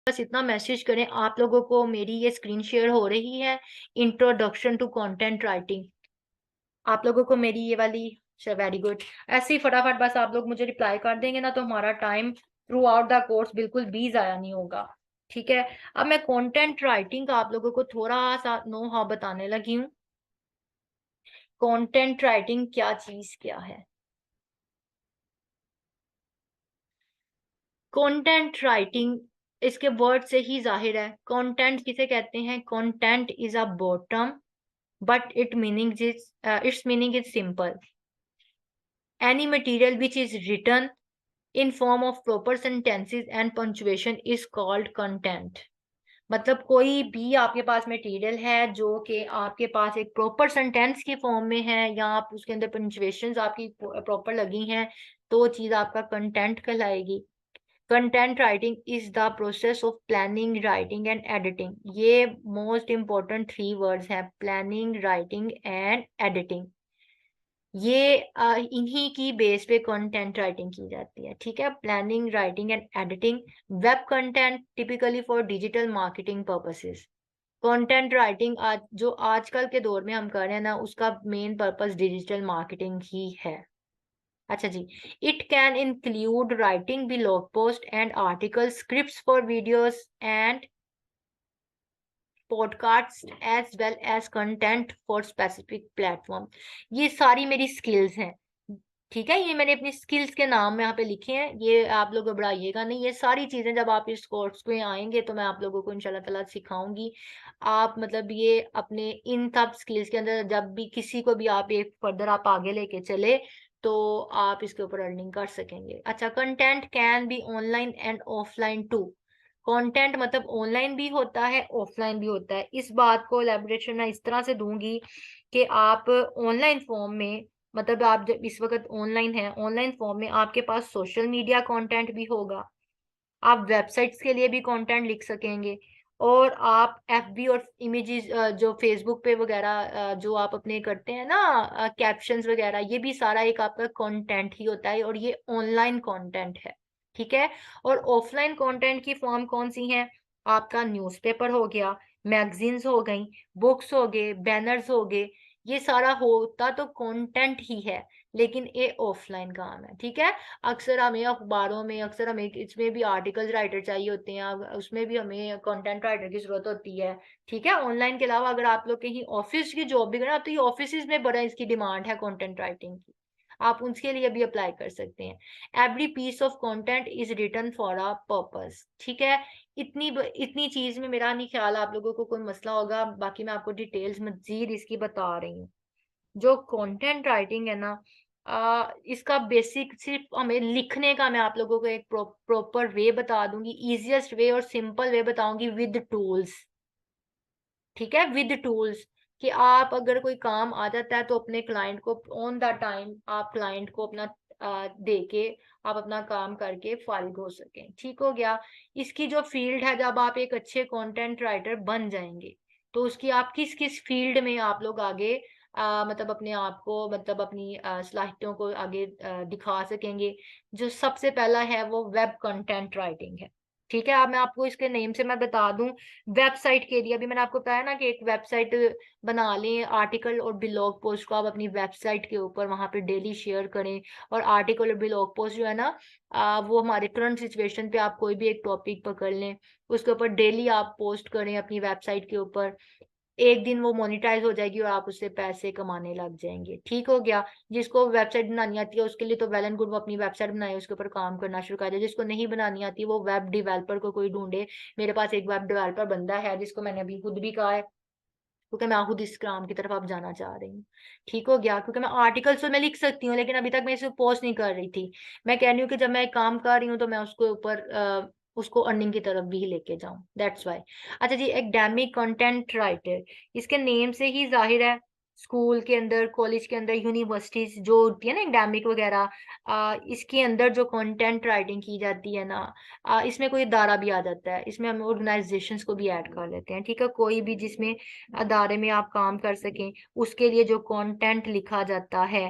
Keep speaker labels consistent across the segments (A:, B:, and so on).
A: बस इतना मैसेज करें, आप लोगों को मेरी ये स्क्रीन शेयर हो रही है, इंट्रोडक्शन टू कंटेंट राइटिंग। आप लोगों को मेरी ये वाली, अच्छा वेरी गुड। ऐसे ही फटाफट बस आप लोग मुझे रिप्लाई कर देंगे ना, तो हमारा time through out the course बिल्कुल भी ज़ाया नहीं होगा। ठीक है, अब मैं कंटेंट राइटिंग का आप लोगों को थोड़ा सा नो हाउ बताने लगी हूँ। कंटेंट राइटिंग क्या चीज क्या है? कंटेंट राइटिंग इसके वर्ड से ही जाहिर है। कंटेंट किसे कहते हैं? Content is a bottom, but its meaning is simple. Any material which is written in form of proper sentences and punctuation is called content. मतलब कोई भी आपके पास मटेरियल है जो कि आपके पास एक प्रॉपर सेंटेंस की फॉर्म में है, या आप उसके अंदर पंक्चुएशंस आपकी प्रॉपर लगी हैं, तो चीज आपका कंटेंट कहलाएगी। Content writing is the process of planning, writing and editing. ये मोस्ट इंपॉर्टेंट 3 वर्ड्स हैं, प्लानिंग, राइटिंग एंड एडिटिंग। ये इन्हीं की बेस पे कंटेंट राइटिंग की जाती है। ठीक है, planning, writing and editing. Web content typically for digital marketing purposes. Content writing आज जो आजकल के दौर में हम कर रहे हैं ना, उसका मेन पर्पस डिजिटल मार्केटिंग ही है। अच्छा जी, it can include writing blog post and article, scripts for videos and podcast as well as content for specific platform. ये सारी मेरी स्किल्स हैं। ठीक है, ये मैंने अपनी स्किल्स के नाम यहाँ पे लिखे हैं, ये आप लोग घबराइएगा नहीं। ये सारी चीजें जब आप इस कोर्स को आएंगे तो मैं आप लोगों को इंशाल्लाह ताला सिखाऊंगी। आप मतलब ये अपने इन सब स्किल्स के अंदर जब भी किसी को भी आप एक फर्दर आप आगे लेके चले, तो आप इसके ऊपर अर्निंग कर सकेंगे। अच्छा, content can be online and offline too. Content मतलब ऑनलाइन भी होता है, ऑफलाइन भी होता है। इस बात को एलैबोरेशन मैं इस तरह से दूंगी कि आप ऑनलाइन फॉर्म में, मतलब आप जब इस वक्त ऑनलाइन है, ऑनलाइन फॉर्म में आपके पास सोशल मीडिया कंटेंट भी होगा, आप वेबसाइट्स के लिए भी कंटेंट लिख सकेंगे, और आप एफबी और इमेजेस जो फेसबुक पे वगैरह जो आप अपने करते हैं ना कैप्शंस वगैरह, ये भी सारा एक आपका कंटेंट ही होता है, और ये ऑनलाइन कंटेंट है। ठीक है, और ऑफलाइन कंटेंट की फॉर्म कौन सी है? आपका न्यूज़पेपर हो गया, मैगजीन्स हो गई, बुक्स हो गए, बैनर्स हो गए। ये सारा होता तो कंटेंट ही है, लेकिन ये ऑफलाइन काम है। ठीक है, अक्सर हमें अखबारों में, अक्सर हमें इसमें भी आर्टिकल्स राइटर चाहिए होते हैं, उसमें भी हमें कंटेंट राइटर की जरूरत होती है। ठीक है, ऑनलाइन के अलावा अगर आप लोग कहीं ऑफिस की जॉब भी करें, तो ये ऑफिस में बड़ा इसकी डिमांड है कंटेंट राइटिंग की, आप उसके लिए भी अप्लाई कर सकते हैं। Every piece of content is written for a purpose. ठीक है, इतनी चीज में मेरा नहीं ख्याल आप लोगों को कोई मसला होगा, बाकी मैं आपको डिटेल्स मजीद इसकी बता रही हूँ। जो कंटेंट राइटिंग है ना, इसका बेसिक सिर्फ हमें लिखने का, मैं आप लोगों को एक प्रॉपर वे बता दूंगी, इजीएस्ट वे और सिंपल वे बताऊंगी विद टूल्स। ठीक है, विद टूल्स, कि आप अगर कोई काम आ जाता है तो अपने क्लाइंट को ऑन द टाइम आप क्लाइंट को अपना दे के आप अपना काम करके फारिग हो सकें। ठीक हो गया। इसकी जो फील्ड है, जब आप एक अच्छे कंटेंट राइटर बन जाएंगे, तो उसकी आप किस किस फील्ड में आप लोग आगे मतलब अपने आप को, मतलब अपनी सलाहियतों को आगे दिखा सकेंगे। जो सबसे पहला है वो वेब कंटेंट राइटिंग है। ठीक है, अब मैं आपको इसके नेम से मैं बता दूं। वेबसाइट के लिए अभी मैंने आपको बताया ना कि एक वेबसाइट बना लें, आर्टिकल और ब्लॉग पोस्ट को आप अपनी वेबसाइट के ऊपर वहां पे डेली शेयर करें। और आर्टिकल और ब्लॉग पोस्ट जो है ना, वो हमारे करंट सिचुएशन पे आप कोई भी एक टॉपिक पकड़ लें, उसके ऊपर डेली आप पोस्ट करें अपनी वेबसाइट के ऊपर। एक दिन वो मोनिटाइज हो जाएगी और आप उससे पैसे कमाने लग जाएंगे। ठीक हो गया। जिसको वेबसाइट बनानी आती है उसके लिए तो वेल एंड गुड, वो अपनी वेबसाइट बनाए, उसके ऊपर काम करना शुरू कर दे। जिसको नहीं बनानी आती वो वेब डेवलपर को कोई ढूंढे। मेरे पास एक वेब डेवलपर बंदा है जिसको मैंने अभी खुद भी कहा है, क्योंकि मैं खुद इस काम की तरफ अब जाना चाह रही हूँ। ठीक हो गया, क्योंकि मैं आर्टिकल्स तो मैं लिख सकती हूँ, लेकिन अभी तक मैं इसे पोस्ट नहीं कर रही थी। मैं कह रही हूँ कि जब मैं एक काम कर रही हूँ तो मैं उसको ऊपर उसको अर्निंग की तरफ भी लेके जाऊं, दैट्स वाई। अच्छा जी, एकेडमिक कंटेंट राइटर, इसके नेम से ही जाहिर है, स्कूल के अंदर, कॉलेज के अंदर, यूनिवर्सिटीज जो होती है ना एकेडमिक वगैरह, इसके अंदर जो कंटेंट राइटिंग की जाती है ना, इसमें कोई इदारा भी आ जाता है, इसमें हम ऑर्गेनाइजेशंस को भी ऐड कर लेते हैं। ठीक है, कोई भी जिसमें अदारे में आप काम कर सकें, उसके लिए जो कंटेंट लिखा जाता है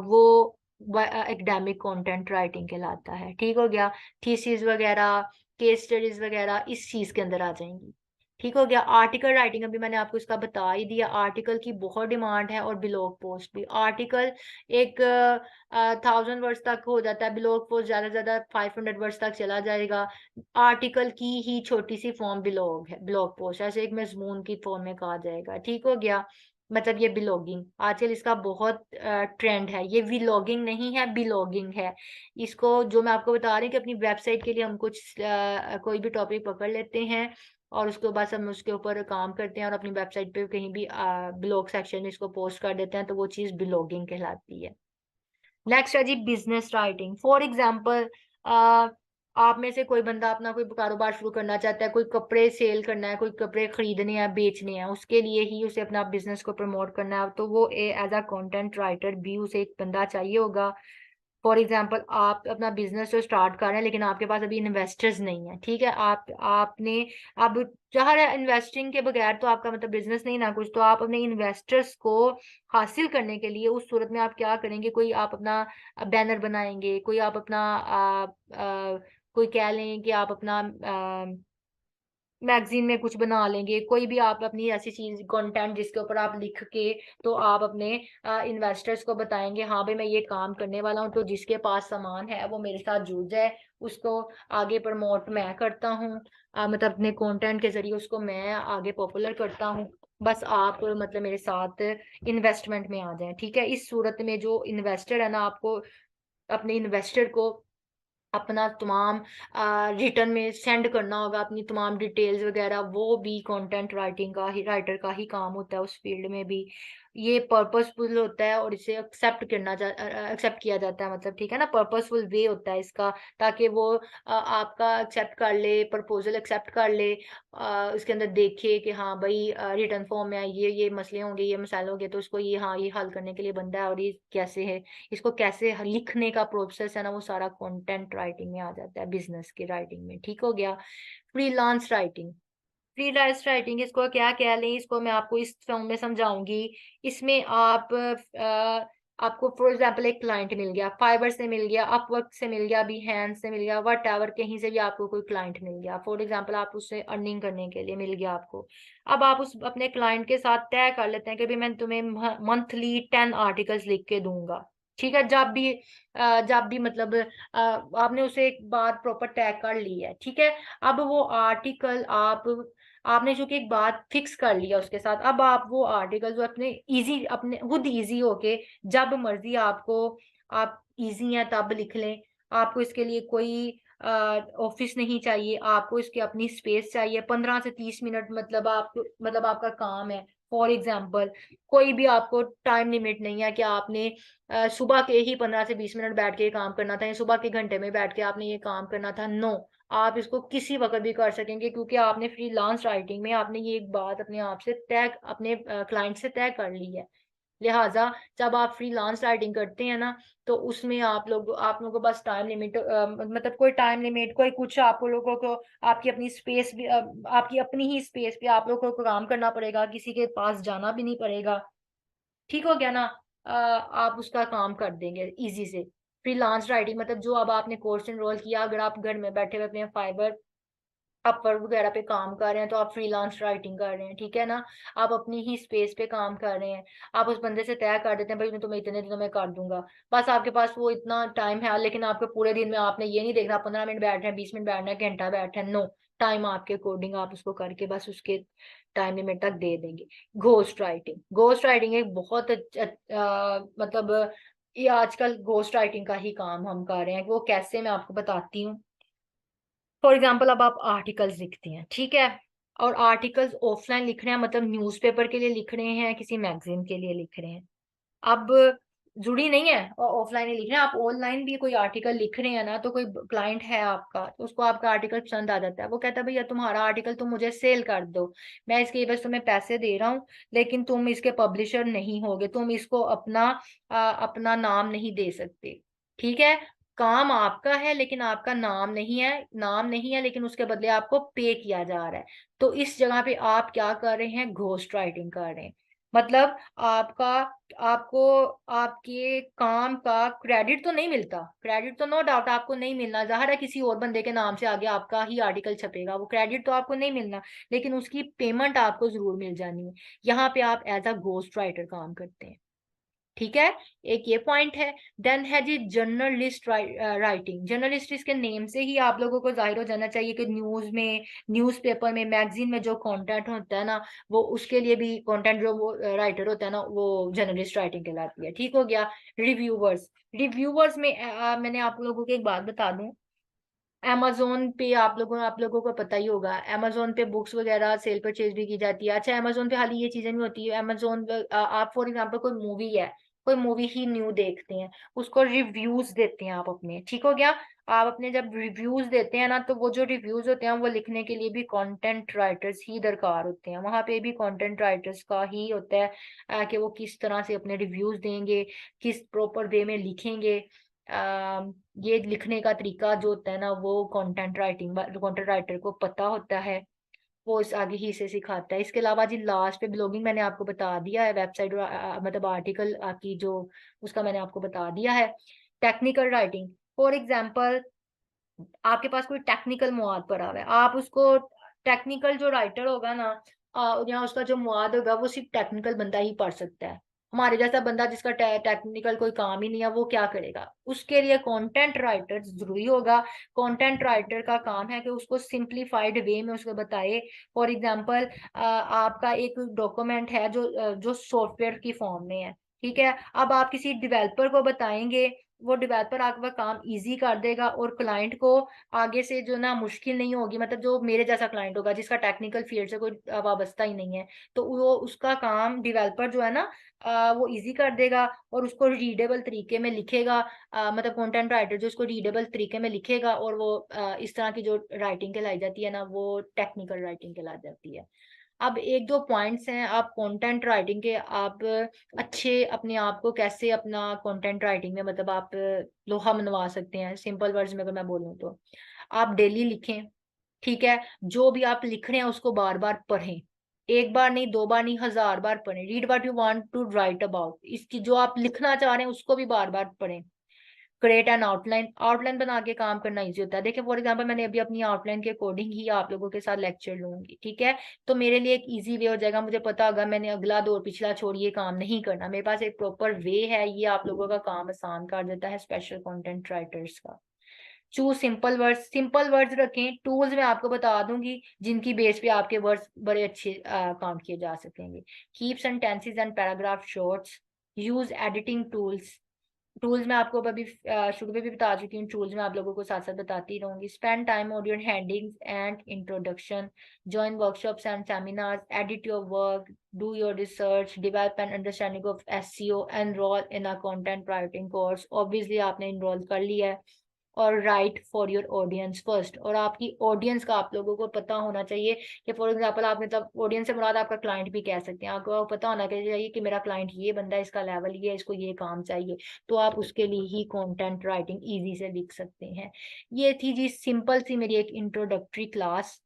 A: वो एकेडमिक कंटेंट राइटिंग कहलाता है। ठीक हो गया। थीसिस वगैरह, केस स्टडीज वगैरह इस चीज के अंदर आ जाएंगी। ठीक हो गया। आर्टिकल राइटिंग अभी मैंने आपको इसका बता ही दिया, आर्टिकल की बहुत डिमांड है, और ब्लॉग पोस्ट भी। आर्टिकल एक 1000 वर्ड्स तक हो जाता है, ब्लॉग पोस्ट ज्यादा से ज्यादा 500 वर्ड्स तक चला जाएगा। आर्टिकल की ही छोटी सी फॉर्म ब्लॉग है, ब्लॉग पोस्ट ऐसे एक मजमून की फॉर्म में कहा जाएगा। ठीक हो गया। मतलब ये बिलॉगिंग आजकल इसका बहुत ट्रेंड है। ये व्लॉगिंग नहीं है, बिलॉगिंग है। इसको जो मैं आपको बता रही हूँ कि अपनी वेबसाइट के लिए हम कुछ कोई भी टॉपिक पकड़ लेते हैं और उसके बाद हम उसके ऊपर काम करते हैं और अपनी वेबसाइट पे कहीं भी ब्लॉग सेक्शन में इसको पोस्ट कर देते हैं, तो वो चीज़ ब्लॉगिंग कहलाती है। नेक्स्ट है जी बिजनेस राइटिंग। फॉर एग्जाम्पल, आप में से कोई बंदा अपना कोई कारोबार शुरू करना चाहता है, कोई कपड़े सेल करना है, कोई कपड़े खरीदने हैं, बेचने हैं, उसके लिए ही उसे अपना बिजनेस को प्रमोट करना है, तो वो एज अ कंटेंट राइटर भी उसे एक बंदा चाहिए होगा। फॉर एग्जाम्पल, आप अपना बिजनेस तो स्टार्ट कर रहे हैं लेकिन आपके पास अभी इन्वेस्टर्स नहीं है। ठीक है, आपने अब चाह रहे इन्वेस्टिंग के बगैर तो आपका मतलब बिजनेस नहीं ना कुछ, तो आप अपने इन्वेस्टर्स को हासिल करने के लिए उस सूरत में आप क्या करेंगे, कोई आप अपना बैनर बनाएंगे, कोई आप अपना कोई कह लें कि आप अपना मैगजीन में कुछ बना लेंगे, कोई भी आप अपनी ऐसी चीज कंटेंट जिसके ऊपर आप लिख के तो आप अपने इन्वेस्टर्स को बताएंगे, हाँ भाई मैं ये काम करने वाला हूँ, तो जिसके पास सामान है वो मेरे साथ जुड़ जाए, उसको आगे प्रमोट मैं करता हूँ। मतलब अपने कंटेंट के जरिए उसको मैं आगे पॉपुलर करता हूँ। बस आप मतलब मेरे साथ इन्वेस्टमेंट में आ जाएं। ठीक है, इस सूरत में जो इन्वेस्टर है ना, आपको अपने इन्वेस्टर को अपना तमाम रिटर्न में सेंड करना होगा, अपनी तमाम डिटेल्स वगैरह। वो भी कंटेंट राइटिंग का ही, राइटर का ही काम होता है। उस फील्ड में भी ये पर्पसफुल होता है और इसे एक्सेप्ट किया जाता है, मतलब ठीक है ना, पर्पसफुल वे होता है इसका, ताकि वो आपका एक्सेप्ट कर ले, प्रपोजल एक्सेप्ट कर ले, उसके अंदर देखे कि हाँ भाई रिटर्न फॉर्म में ये मसले होंगे, ये मसाले होंगे, तो उसको ये हाँ ये हल करने के लिए बंदा है, और ये कैसे है, इसको कैसे लिखने का प्रोसेस है ना, वो सारा कंटेंट राइटिंग में आ जाता है, बिजनेस की राइटिंग में। ठीक हो गया। Freelance writing. फ्रीलांस राइटिंग इसको क्या कह लें, इसको मैं आपको इस फॉर्म में समझाऊंगी। इसमें आपको फॉर एग्जाम्पल एक क्लाइंट मिल गया, फाइवर से मिल गया, अपवर्क से मिल गया, बिहेंस से मिल गया, वट एवर कहीं से भी आपको कोई क्लाइंट मिल गया। फॉर एग्जाम्पल आप उससे अर्निंग करने के लिए मिल गया आपको। अब आप उस अपने क्लाइंट के साथ तय कर लेते हैं कि भाई मैं तुम्हें मंथली 10 आर्टिकल्स लिख के दूंगा। ठीक है, जब भी मतलब आपने उसे एक बार प्रॉपर टैग कर ली है। ठीक है, अब वो आर्टिकल आपने जो कि एक बात फिक्स कर लिया उसके साथ, अब आप वो आर्टिकल जो अपने खुद इजी होके जब मर्जी आपको, आप इजी हैं तब लिख लें। आपको इसके लिए कोई ऑफिस नहीं चाहिए, आपको इसकी अपनी स्पेस चाहिए। 15 से 30 मिनट मतलब आपका काम है। फॉर एग्जाम्पल, कोई भी आपको टाइम लिमिट नहीं है कि आपने सुबह के ही 15 से 20 मिनट बैठ के काम करना था, या सुबह के घंटे में बैठ के आपने ये काम करना था। नो, आप इसको किसी वक्त भी कर सकेंगे, क्योंकि आपने फ्रीलांस राइटिंग में आपने ये एक बात अपने आप से तय, अपने क्लाइंट से तय कर ली है। लिहाजा जब आप फ्रीलांस राइटिंग करते हैं ना, तो उसमें आप लोगों को बस टाइम लिमिट, मतलब कोई टाइम लिमिट, कोई कुछ, आप लोगों को आपकी अपनी स्पेस भी, आपकी अपनी ही स्पेस पे आप लोगों को काम करना पड़ेगा, किसी के पास जाना भी नहीं पड़ेगा। ठीक हो गया ना। आप उसका काम कर देंगे इजी से। फ्रीलांस राइटिंग मतलब जो अब आपने कोर्स एनरोल किया, अगर आप घर में बैठे हुए अपने फाइबर, अपवर्क वगैरह पे काम कर रहे हैं, तो आप फ्रीलांस राइटिंग कर रहे हैं। ठीक है ना, आप अपनी ही स्पेस पे काम कर रहे हैं। आप उस बंदे से तय कर देते हैं, भाई मैं तुम्हें इतने दिनों में कर दूंगा। बस आपके पास वो इतना टाइम है, लेकिन आपके पूरे दिन में आपने ये नहीं देखना 15 मिनट बैठ रहे हैं, 20 मिनट बैठ रहे हैं, घंटा बैठ रहे हैं। नो, टाइम आपके अकॉर्डिंग आप उसको करके बस उसके टाइम लिमिट तक दे देंगे। घोस्ट राइटिंग एक बहुत मतलब ये आजकल घोस्ट राइटिंग का ही काम हम कर रहे हैं। वो कैसे, मैं आपको बताती हूँ। फॉर एग्जाम्पल, अब आप आर्टिकल्स लिखते हैं, ठीक है, और आर्टिकल्स ऑफलाइन लिख रहे हैं, मतलब न्यूज़पेपर के लिए लिख रहे हैं, किसी मैगजीन के लिए लिख रहे हैं। अब जुड़ी नहीं है, और ऑफलाइन ही लिख रहे हैं, आप ऑनलाइन भी कोई आर्टिकल लिख रहे हैं ना, तो कोई क्लाइंट है आपका, तो उसको आपका आर्टिकल पसंद आ जाता है, वो कहता है भैया तुम्हारा आर्टिकल तुम मुझे सेल कर दो, मैं इसके बस तुम्हें पैसे दे रहा हूँ, लेकिन तुम इसके पब्लिशर नहीं होगे, तुम इसको अपना नाम नहीं दे सकते। ठीक है, काम आपका है लेकिन आपका नाम नहीं है, लेकिन उसके बदले आपको पे किया जा रहा है। तो इस जगह पे आप क्या कर रहे हैं, घोस्ट राइटिंग कर रहे हैं। मतलब आपका आपको आपके काम का क्रेडिट तो नहीं मिलता, क्रेडिट तो नो डाउट आपको नहीं मिलना, ज़ाहिर है किसी और बंदे के नाम से आगे आपका ही आर्टिकल छपेगा, वो क्रेडिट तो आपको नहीं मिलना, लेकिन उसकी पेमेंट आपको जरूर मिल जानी है। यहाँ पे आप एज अ गोस्ट राइटर काम करते हैं, ठीक है। एक ये पॉइंट है। देन है जी जर्नलिस्ट राइटिंग। जर्नलिस्ट इसके नेम से ही आप लोगों को जाहिर हो जाना चाहिए कि न्यूज में, न्यूज़पेपर में, मैगजीन में जो कंटेंट होता है ना, वो उसके लिए भी कंटेंट जो वो राइटर होता है ना, वो जर्नलिस्ट राइटिंग कहलाती है, ठीक हो गया। रिव्यूवर्स। रिव्यूवर्स में मैंने आप लोगों को एक बात बता दूं, अमेजोन पे आप लोगों को पता ही होगा, अमेजोन पे बुक्स वगैरह सेल परचेज भी की जाती है। अच्छा, अमेजोन पे खाली ये चीजें नहीं होती है, अमेजोन पे आप फॉर एग्जांपल कोई मूवी है, कोई मूवी ही न्यू देखते हैं, उसको रिव्यूज देते हैं आप अपने, ठीक हो गया। आप अपने जब रिव्यूज देते हैं ना, तो वो जो रिव्यूज होते हैं वो लिखने के लिए भी कंटेंट राइटर्स ही दरकार होते हैं, वहां पे भी कंटेंट राइटर्स का ही होता है कि वो किस तरह से अपने रिव्यूज देंगे, किस प्रॉपर वे में लिखेंगे। ये लिखने का तरीका जो होता है ना, वो कंटेंट राइटर को पता होता है, वो इस आगे ही से सिखाता है। इसके अलावा जी लास्ट पे ब्लॉगिंग मैंने आपको बता दिया है, वेबसाइट और मतलब आर्टिकल की जो, उसका मैंने आपको बता दिया है। टेक्निकल राइटिंग, फॉर एग्जाम्पल आपके पास कोई टेक्निकल मवाद पड़ा हुआ है, आप उसको, टेक्निकल जो राइटर होगा ना, या उसका जो मवाद होगा वो सिर्फ टेक्निकल बंदा ही पढ़ सकता है। हमारे जैसा बंदा जिसका टेक्निकल कोई काम ही नहीं है, वो क्या करेगा? उसके लिए कंटेंट राइटर जरूरी होगा। कंटेंट राइटर का काम है कि उसको सिंप्लीफाइड वे में उसको बताए। फॉर एग्जांपल आपका एक डॉक्यूमेंट है जो सॉफ्टवेयर की फॉर्म में है, ठीक है। अब आप किसी डेवलपर को बताएंगे, वो डेवलपर आपका काम इजी कर देगा, और क्लाइंट को आगे से जो ना मुश्किल नहीं होगी, मतलब जो मेरे जैसा क्लाइंट होगा जिसका टेक्निकल फील्ड से कोई वाबस्ता ही नहीं है, तो वो उसका काम डेवलपर जो है ना, वो इजी कर देगा और उसको रीडेबल तरीके में लिखेगा। मतलब कंटेंट राइटर जो उसको रीडेबल तरीके में लिखेगा, और वो इस तरह की जो राइटिंग कहलाई जाती है ना, वो टेक्निकल राइटिंग कहलाई जाती है। अब एक दो पॉइंट्स हैं, आप कंटेंट राइटिंग के, आप अच्छे अपने आप को कैसे अपना कंटेंट राइटिंग में मतलब आप लोहा मनवा सकते हैं, सिंपल वर्ड्स में अगर मैं बोलूँ तो आप डेली लिखें, ठीक है। जो भी आप लिख रहे हैं उसको बार बार पढ़ें, एक बार नहीं, दो बार नहीं, 1000 बार पढ़ें। Read what you want to write about, इसकी जो आप लिखना चाह रहे हैं उसको भी बार बार पढ़ें। क्रिएट एन आउटलाइन, आउटलाइन बना के काम करना इजी होता है। देखिए फॉर एग्जांपल मैंने अभी अपनी आउटलाइन के अकॉर्डिंग ही आप लोगों के साथ लेक्चर लूंगी, ठीक है। तो मेरे लिए एक इजी वे हो जाएगा, मुझे पता होगा मैंने अगला दो पिछला छोड़िए काम नहीं करना, मेरे पास एक प्रॉपर वे है, ये आप लोगों का काम आसान कर देता है स्पेशल कंटेंट राइटर्स का। Choose simple words, simple words रखें। टूल्स मैं आपको बता दूंगी जिनकी बेस पे आपके वर्ड्स बड़े अच्छे काउंट किए जा सकेंगे। Keep sentences and paragraph shorts. Use editing tools, tools मैं आपको अभी शुरू में भी बता चुकी हूँ, टूल्स मैं आप लोगों को साथ साथ बताती रहूंगी। Spend time on your headings and introduction, join workshops and seminars, edit your work, do your research, develop an understanding of SEO, enrol in a content writing course. Obviously आपने इनरोल कर लिया है। और right for your audience first, और आपकी audience का आप लोगों को पता होना चाहिए कि फॉर एग्जांपल आप मतलब ऑडियंस से मुराद आपका क्लाइंट भी कह सकते हैं, आपको पता होना चाहिए कि मेरा क्लाइंट ये बंदा है, इसका लेवल ये है, इसको ये काम चाहिए, तो आप उसके लिए ही कंटेंट राइटिंग इजी से लिख सकते हैं। ये थी जी सिंपल सी मेरी एक इंट्रोडक्टरी क्लास।